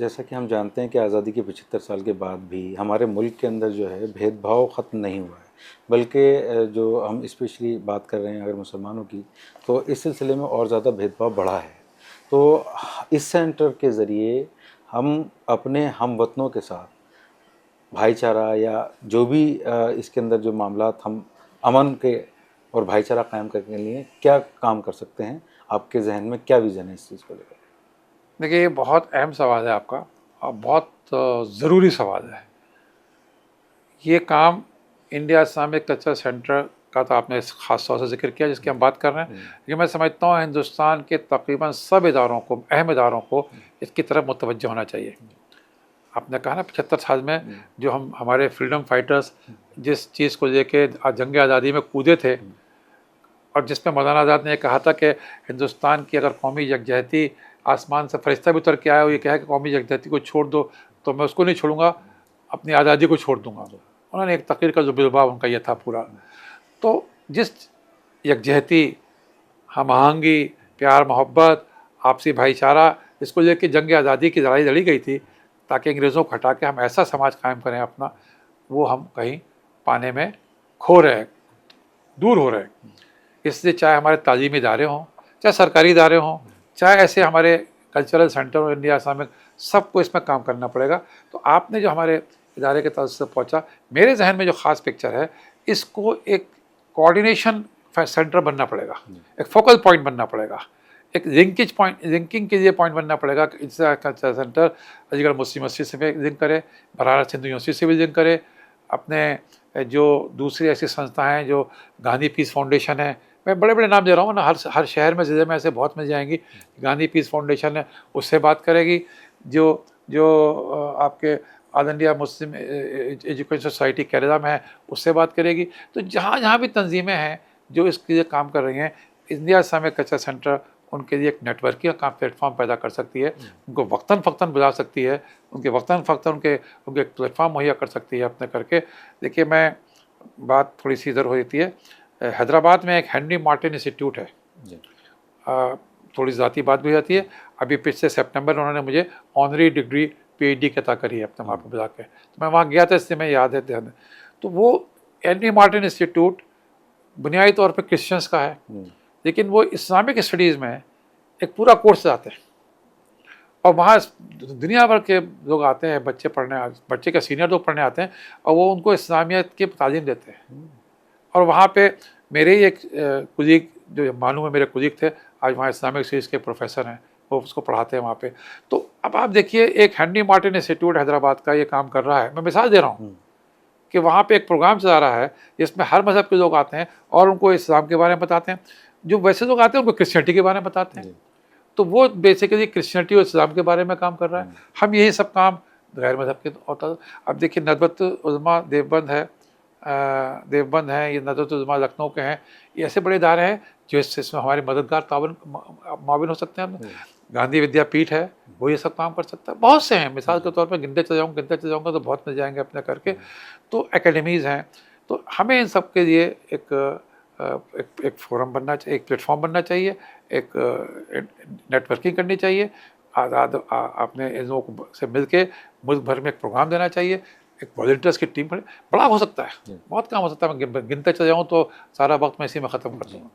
जैसा कि हम जानते हैं कि आज़ादी के 75 साल के बाद भी हमारे मुल्क के अंदर जो है भेदभाव ख़त्म नहीं हुआ है, बल्कि जो हम स्पेशली बात कर रहे हैं अगर मुसलमानों की, तो इस सिलसिले में और ज़्यादा भेदभाव बढ़ा है। तो इस सेंटर के ज़रिए हम अपने हमवतनों के साथ भाईचारा या जो भी इसके अंदर जो मामलात हम अमन के और भाईचारा कायम करने के लिए क्या काम कर सकते हैं? आपके ज़हन में क्या विज़न है इस चीज़ को लेकर? देखिए, ये बहुत अहम सवाल है आपका और बहुत ज़रूरी सवाल है। ये काम इंडिया इस्लामिक कल्चर सेंटर का तो आपने ख़ास तौर से ज़िक्र किया जिसकी हम बात कर रहे हैं। ये मैं समझता हूँ हिंदुस्तान के तकरीबन सब इदारों को, अहम इदारों को इसकी तरफ मुतवज्जह होना चाहिए। आपने कहा ना 75 साल में जो हम हमारे फ्रीडम फाइटर्स जिस चीज़ को लेके जंग आज़ादी में कूदे थे और जिसमें मौलाना आज़ाद ने कहा था कि हिंदुस्तान की अगर कौमी यकजहती आसमान से फरिश्ता भी उतर के आया और ये कहा कि कौमी यकजहती को छोड़ दो, तो मैं उसको नहीं छोड़ूंगा, अपनी आज़ादी को छोड़ दूंगा। उन्होंने एक तकरीर का जो बिलवा उनका ये था पूरा। तो जिस यकजहती, हम आहंगी, प्यार मोहब्बत, आपसी भाईचारा, इसको लेकर जंग आज़ादी की लड़ाई लड़ी गई थी ताकि अंग्रेज़ों को हटा के हम ऐसा समाज कायम करें अपना, वो हम कहीं पाने में खो रहे हैं, दूर हो रहे हैं। इसलिए चाहे हमारे तालीमी इदारे हों, चाहे सरकारी इदारे हों, चाहे ऐसे हमारे कल्चरल सेंटर हो इंडिया इस्लामिक, सबको इसमें काम करना पड़ेगा। तो आपने जो हमारे इदारे के तरफ से पहुँचा, मेरे जहन में जो ख़ास पिक्चर है, इसको एक कोऑर्डिनेशन सेंटर बनना पड़ेगा, एक फोकल पॉइंट बनना पड़ेगा, एक लिंकेज पॉइंट, लिंकिंग के लिए पॉइंट बनना पड़ेगा। इसका कल्चरल सेंटर अलीगढ़ मुस्लिम यूनिवर्सिटी से भी लिंक करे, बनारस हिंदू यूनिवर्सिटी से भी लिंक करे, अपने जो दूसरी ऐसी संस्थाएँ हैं, जो गांधी पीस फाउंडेशन है, मैं बड़े बड़े नाम दे रहा हूँ ना, हर शहर में ज़िले में ऐसे बहुत मिल जाएंगी। गांधी पीस फाउंडेशन है, उससे बात करेगी। जो जो आपके all India Muslim education society Kerala में है, उससे बात करेगी। तो जहाँ जहाँ भी तंजीमें हैं जो इसके लिए काम कर रही हैं, इंडिया इस्लामिक कल्चर सेंटर उनके लिए एक नेटवर्किंग का प्लेटफॉर्म पैदा कर सकती है, उनको वक्तन फ़क्तन बुला सकती है, उनके वक्तन फ़क्तन उनके एक प्लेटफॉर्म मुहैया कर सकती है अपने करके। देखिए, मैं बात थोड़ी सी इधर हो जाती है, हैदराबाद में एक हेनरी मार्टिन इंस्टीट्यूट है, थोड़ी ज़ाती बात भी हो जाती है। अभी पिछले सितंबर में उन्होंने मुझे ऑनरी डिग्री पीएचडी की अता करी है अपने वहाँ पर बुला के, तो मैं वहाँ गया था, इसलिए मैं याद है ध्यान। तो वो हेनरी मार्टिन इंस्टीट्यूट बुनियादी तौर पर क्रिश्चियंस का है, लेकिन वो इस्लामिक स्टडीज़ में एक पूरा कोर्स आते हैं और वहाँ दुनिया भर के लोग आते हैं, बच्चे पढ़ने, बच्चे के सीनियर लोग पढ़ने आते हैं और वो उनको इस्लामियत की तालीम देते हैं। और वहाँ पे मेरे ही एक कुलीग जो मालूम है, मेरे कुलीग थे, आज वहाँ इस्लामिक स्टडीज़ के प्रोफेसर हैं, वो उसको पढ़ाते हैं वहाँ पे। तो अब आप देखिए, एक हेनरी मार्टिन इंस्टीट्यूट हैदराबाद का ये काम कर रहा है। मैं मिसाल दे रहा हूँ कि वहाँ पे एक प्रोग्राम चला रहा है जिसमें हर मज़हब के लोग आते हैं और उनको इस्लाम के बारे में बताते हैं। जो वैसे लोग आते हैं उनको क्रिश्चियनिटी के बारे में बताते हैं। तो वो बेसिकली क्रिश्चियनिटी और इस्लाम के बारे में काम कर रहा है। हम यही सब काम गैर मज़हब के होता। अब देखिए, नदवत उलमा देवबंद है, ये नदवत उलमा लखनऊ के हैं। ये ऐसे बड़े इदारे हैं जो इसमें हमारे मददगार माविन हो सकते हैं। गांधी विद्यापीठ है, वो ये सब काम कर सकता है। बहुत से हैं, मिसाल के तौर पर गिनते चले जाऊँगा तो बहुत मिल जाएंगे अपने करके। तो एकेडमीज़ हैं। तो हमें इन सब के लिए एक फोरम बनना चाहिए, एक प्लेटफॉर्म बनना चाहिए, एक नेटवर्किंग करनी चाहिए। आपने इन लोगों से मिल के मुल्क भर में एक प्रोग्राम देना चाहिए, एक वॉलंटियर्स की टीम बड़ा हो सकता है, बहुत काम हो सकता है। मैं गिनते चले जाऊँ तो सारा वक्त मैं इसी में ख़त्म कर दूँगा।